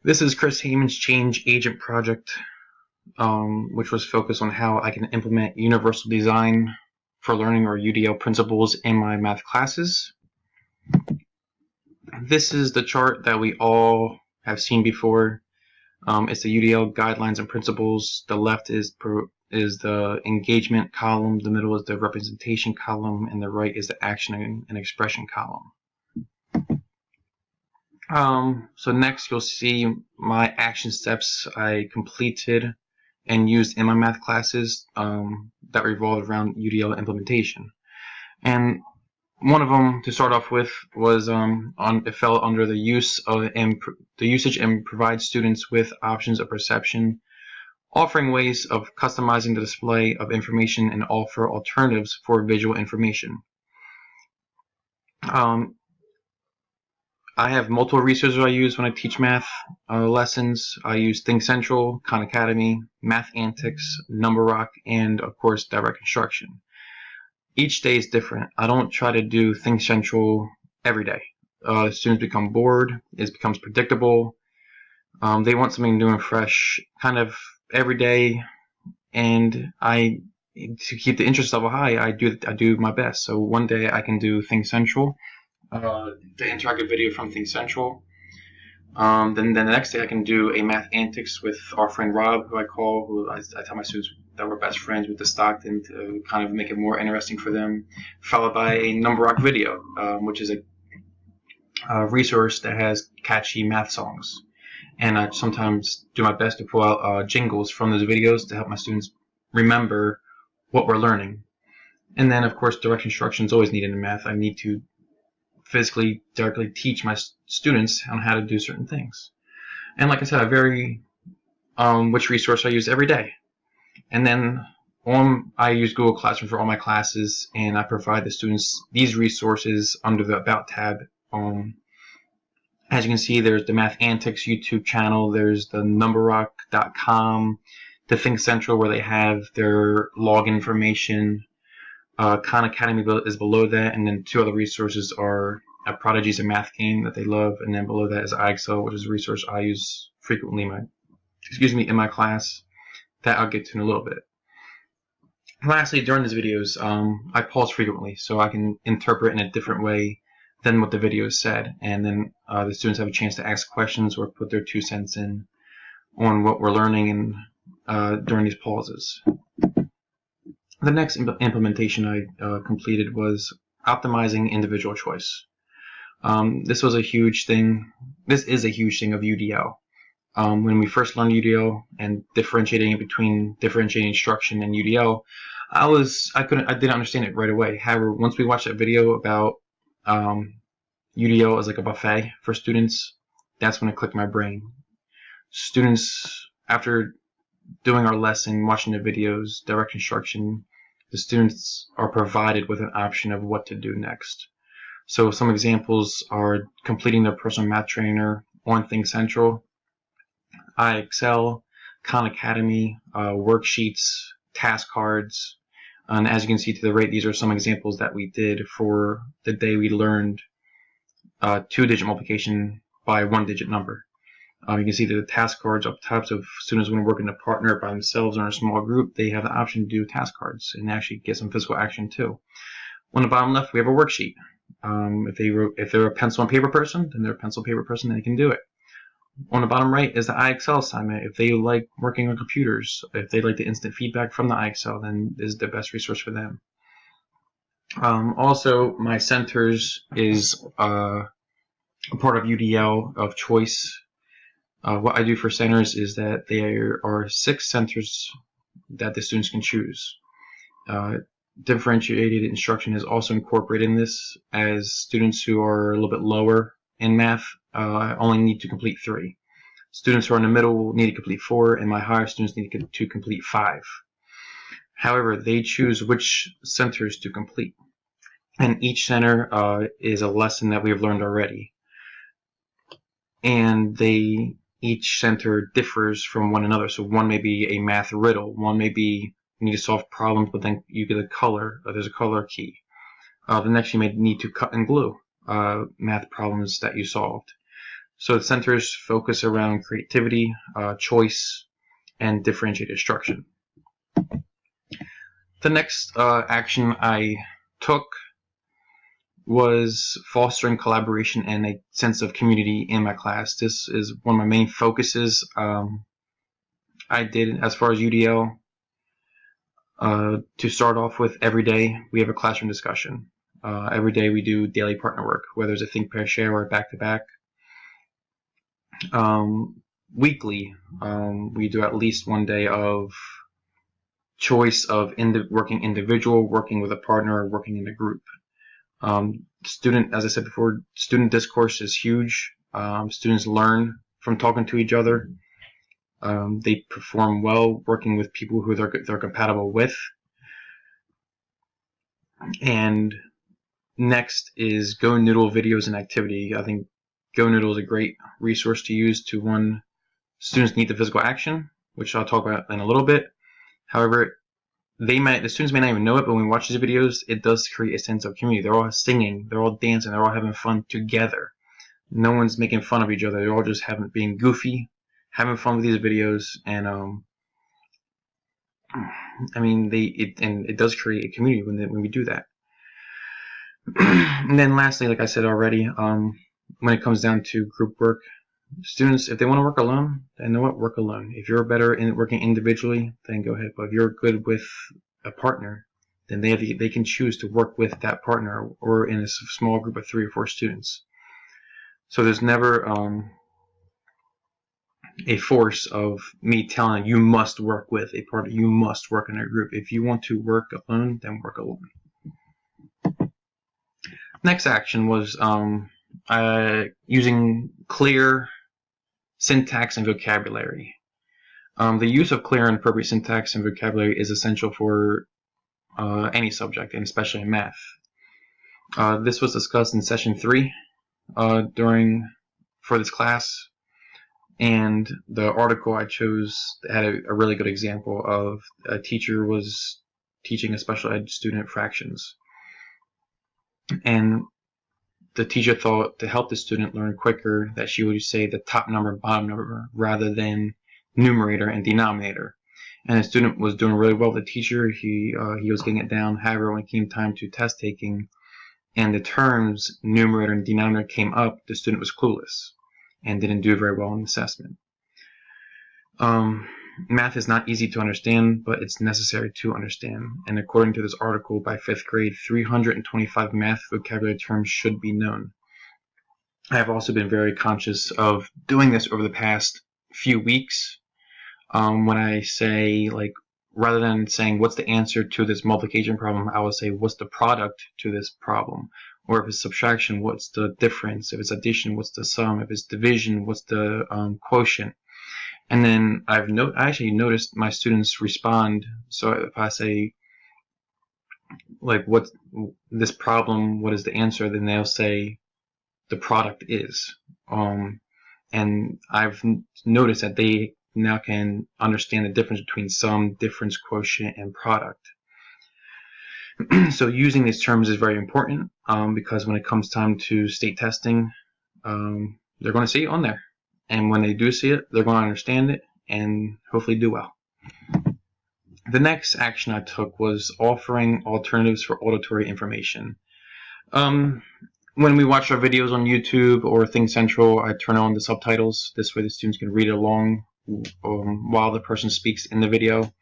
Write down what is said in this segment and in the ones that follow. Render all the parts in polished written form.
This is Chris Heyman's Change Agent project, which was focused on how I can implement universal design for learning or UDL principles in my math classes. This is the chart that we all have seen before. It's the UDL guidelines and principles. The left is the engagement column, the middle is the representation column, and the right is the action and expression column. So next you'll see my action steps I completed and used in my math classes that revolved around UDL implementation. And one of them to start off with was it fell under the usage and provide students with options of perception, offering ways of customizing the display of information and offer alternatives for visual information. I have multiple resources I use when I teach math lessons. I use Think Central, Khan Academy, Math Antics, Number Rock, and of course Direct Instruction. Each day is different. I don't try to do Think Central every day. Students become bored. It becomes predictable. They want something new and fresh, kind of every day. And to keep the interest level high, I do my best. So one day I can do Think Central. The interactive video from Think Central. Then the next day I can do a Math Antics with our friend Rob, who I tell my students that we're best friends with the Stockton to kind of make it more interesting for them, followed by a Number Rock video, which is a resource that has catchy math songs. And I sometimes do my best to pull out jingles from those videos to help my students remember what we're learning. And then, of course, direct instruction is always needed in math. I need to physically directly teach my students on how to do certain things. And like I said, I vary which resource I use every day. And then I use Google Classroom for all my classes, and I provide the students these resources under the About tab. As you can see, there's the Math Antics YouTube channel, there's the numberrock.com, the Think Central where they have their log information. Khan Academy is below that, and then two other resources are Prodigy's a math game that they love, and then below that is iExcel, which is a resource I use frequently in my class. That I'll get to in a little bit. Lastly, during these videos, I pause frequently so I can interpret in a different way than what the video said, and then the students have a chance to ask questions or put their 2 cents in on what we're learning and during these pauses. The next implementation I completed was optimizing individual choice. This was a huge thing. This is a huge thing of UDL. When we first learned UDL and differentiating between differentiating instruction and UDL, I didn't understand it right away. However, once we watched that video about UDL as like a buffet for students, that's when it clicked in my brain. Students, after doing our lesson, watching the videos, direct instruction, the students are provided with an option of what to do next. So some examples are completing their personal math trainer on Think Central, iExcel, Khan Academy, worksheets, task cards. And as you can see to the right, these are some examples that we did for the day we learned 2-digit multiplication by 1-digit number. You can see that the task cards up top, so if students want to work in a partner by themselves or in a small group, they have the option to do task cards and actually get some physical action too. On the bottom left, we have a worksheet. If they're a pencil and paper person, then they're a pencil and paper person, and they can do it. On the bottom right is the iExcel assignment. If they like working on computers, if they like the instant feedback from the iExcel, then this is the best resource for them. Also, my centers is a part of UDL of choice. What I do for centers is that there are 6 centers that the students can choose. Differentiated instruction is also incorporated in this, as students who are a little bit lower in math only need to complete 3. Students who are in the middle need to complete 4, and my higher students need to complete 5. However, they choose which centers to complete, and each center is a lesson that we have learned already, and each center differs from one another. So one may be a math riddle, one may be you need to solve problems, but then you get a color, there's a color key. The next you may need to cut and glue math problems that you solved. So the centers focus around creativity, choice, and differentiated instruction. The next action I took was fostering collaboration and a sense of community in my class. This is one of my main focuses. I did as far as UDL. To start off with, every day we have a classroom discussion. Every day we do daily partner work, whether it's a think, pair, share, or back-to-back. Weekly, we do at least one day of choice of working individual, working with a partner, or working in a group. As I said before, student discourse is huge. Students learn from talking to each other. They perform well working with people who they're compatible with. And next is Go Noodle videos and activity. I think Go Noodle is a great resource to use to, one, students need the physical action, which I'll talk about in a little bit. However, the students may not even know it, but when we watch these videos, it does create a sense of community. They're all singing, they're all dancing, they're all having fun together. No one's making fun of each other. They're all just being goofy, having fun with these videos, and I mean, it does create a community when we do that. And then lastly, like I said already, when it comes down to group work, students, if they want to work alone, then know what, work alone. If you're better in working individually, then go ahead. But if you're good with a partner, then they can choose to work with that partner or in a small group of 3 or 4 students. So there's never a force of me telling you must work with a partner, you must work in a group. If you want to work alone, then work alone. Next action was using clear syntax and vocabulary. The use of clear and appropriate syntax and vocabulary is essential for any subject, and especially in math. This was discussed in session 3 for this class, and the article I chose had a really good example of a teacher was teaching a special ed student fractions, and the teacher thought to help the student learn quicker that she would say the top number and bottom number rather than numerator and denominator. And the student was doing really well with the teacher. He was getting it down. However, when it came time to test taking and the terms numerator and denominator came up, the student was clueless and didn't do very well in the assessment. Math is not easy to understand, but it's necessary to understand. And according to this article, by 5th grade, 325 math vocabulary terms should be known. I have also been very conscious of doing this over the past few weeks. When I say, like, rather than saying what's the answer to this multiplication problem, I will say what's the product to this problem. Or if it's subtraction, what's the difference? If it's addition, what's the sum? If it's division, what's the quotient? And then I actually noticed my students respond. So if I say, like, what's this problem, what is the answer, then they'll say the product is. And I've noticed that they now can understand the difference between sum, difference, quotient, and product. So using these terms is very important because when it comes time to state testing, they're going to see it on there. And when they do see it, they're going to understand it and hopefully do well. The next action I took was offering alternatives for auditory information. When we watch our videos on YouTube or Think Central, I turn on the subtitles. This way the students can read along while the person speaks in the video.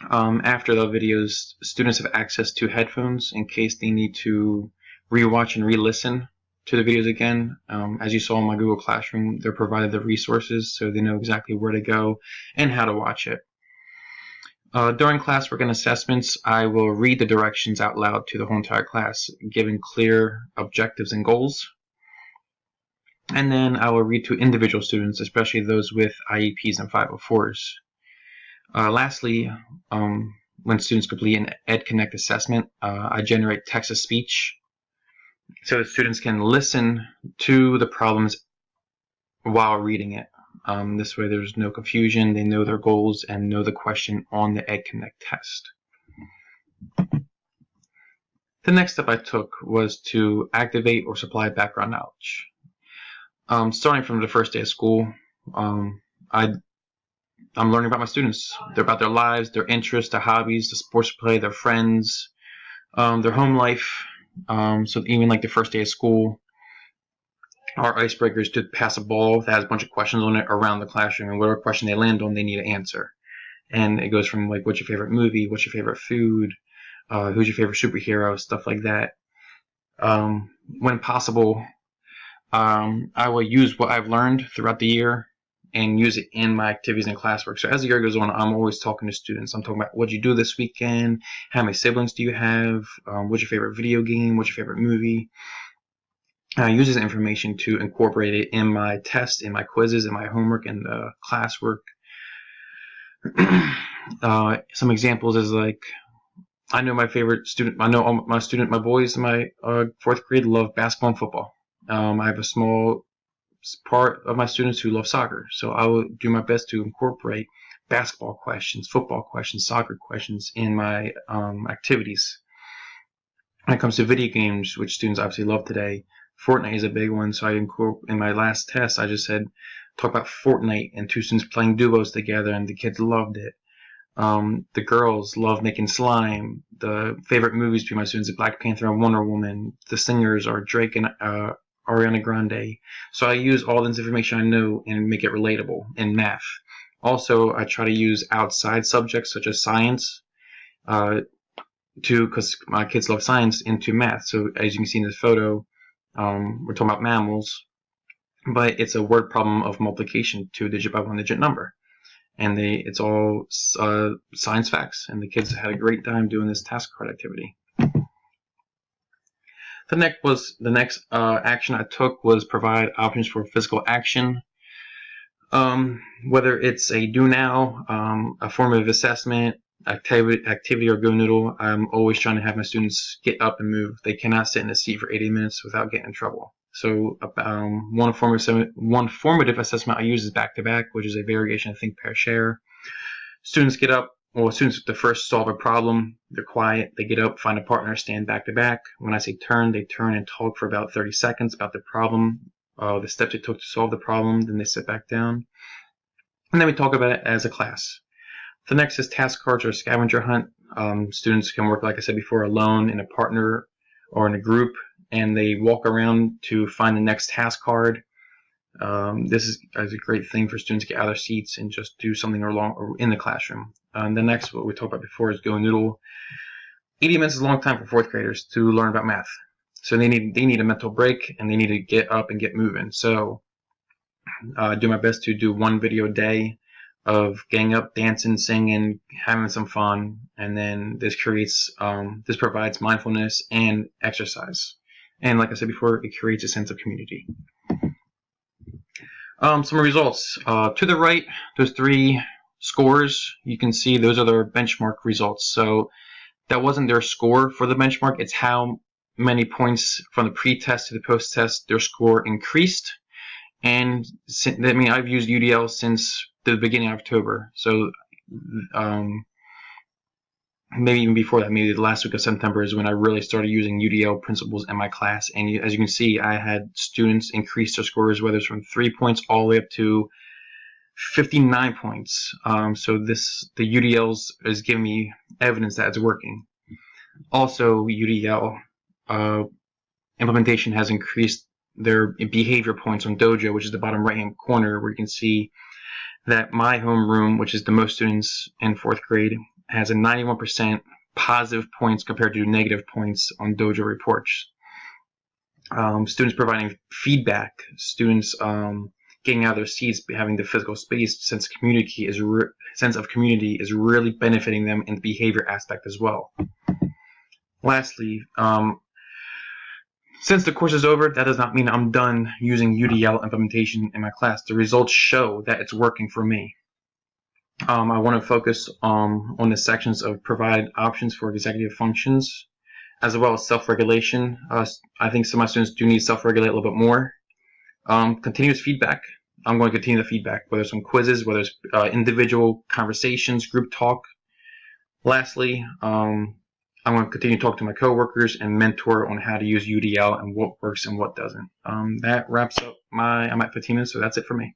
After the videos, students have access to headphones in case they need to rewatch and re-listen to the videos again. As you saw in my Google Classroom, they're provided the resources so they know exactly where to go and how to watch it. During classwork and assessments, I will read the directions out loud to the whole entire class, giving clear objectives and goals. And then I will read to individual students, especially those with IEPs and 504s. Lastly, when students complete an EdConnect assessment, I generate text-to-speech so the students can listen to the problems while reading it. This way there's no confusion, they know their goals and know the question on the EdConnect test. The next step I took was to activate or supply background knowledge. Starting from the first day of school, um, I'm learning about my students. They're about their lives, their interests, their hobbies, the sports play, their friends, their home life. So even like the first day of school, our icebreakers to pass a ball that has a bunch of questions on it around the classroom, and whatever question they land on, they need to answer. And it goes from like, what's your favorite movie, what's your favorite food, who's your favorite superhero, stuff like that. When possible, I will use what I've learned throughout the year and use it in my activities and classwork. So as the year goes on, I'm always talking to students. I'm talking about what'd you do this weekend, how many siblings do you have, what's your favorite video game, what's your favorite movie. I use this information to incorporate it in my tests, in my quizzes, in my homework, and classwork. Some examples is like, I know my favorite student. I know my boys in my fourth grade love basketball and football. I have a small part of my students who love soccer, so I will do my best to incorporate basketball questions, football questions, soccer questions in my activities. When it comes to video games, which students obviously love today, Fortnite is a big one. So in my last test, I just said talk about Fortnite and two students playing duos together, and the kids loved it. The girls love making slime. The favorite movies between my students are Black Panther and Wonder Woman. The singers are Drake and Ariana Grande. So I use all this information I know and make it relatable in math. Also, I try to use outside subjects such as science, because my kids love science, into math. So as you can see in this photo, we're talking about mammals, but it's a word problem of multiplication, 2-digit by 1-digit number. And it's all science facts, and the kids had a great time doing this task card activity. The next action I took was provide options for physical action. Whether it's a do now, a formative assessment, activity or go noodle, I'm always trying to have my students get up and move. They cannot sit in a seat for 80 minutes without getting in trouble. So one formative assessment I use is back-to-back, which is a variation of think, pair, share. Students get up, students to first solve a problem. They're quiet. They get up, find a partner, stand back-to-back. When I say turn, they turn and talk for about 30 seconds about the problem, the steps they took to solve the problem. Then they sit back down. And then we talk about it as a class. The next is task cards or scavenger hunt. Students can work, like I said before, alone, in a partner, or in a group, and they walk around to find the next task card. This is a great thing for students to get out of their seats and just do something in the classroom. The next, what we talked about before, is go noodle. 80 minutes is a long time for fourth graders to learn about math. So they need a mental break, and they need to get up and get moving. So I do my best to do one video a day of getting up, dancing, singing, having some fun, and then this provides mindfulness and exercise. And like I said before, it creates a sense of community. Some results. To the right, there's 3 scores. You can see those are their benchmark results. So that wasn't their score for the benchmark. It's how many points from the pre-test to the post-test their score increased. And I've used UDL since the beginning of October. So maybe even before that, maybe the last week of September is when I really started using UDL principles in my class. And as you can see, I had students increase their scores, whether it's from 3 points all the way up to 59 points. So the UDLs is giving me evidence that it's working. Also, UDL implementation has increased their behavior points on Dojo, which is the bottom right hand corner, where you can see that my homeroom, which is the most students in fourth grade, has a 91% positive points compared to negative points on Dojo reports. Students providing feedback, students getting out of their seats, having the physical space, sense of community is really benefiting them in the behavior aspect as well. Lastly, since the course is over, that does not mean I'm done using UDL implementation in my class. The results show that it's working for me. I want to focus on the sections of provide options for executive functions, as well as self-regulation. I think some of my students do need to self-regulate a little bit more. Continuous feedback. I'm going to continue the feedback, whether it's on quizzes, whether it's individual conversations, group talk. Lastly, I'm going to continue to talk to my coworkers and mentor on how to use UDL and what works and what doesn't. That wraps up I'm at 15 minutes, so that's it for me.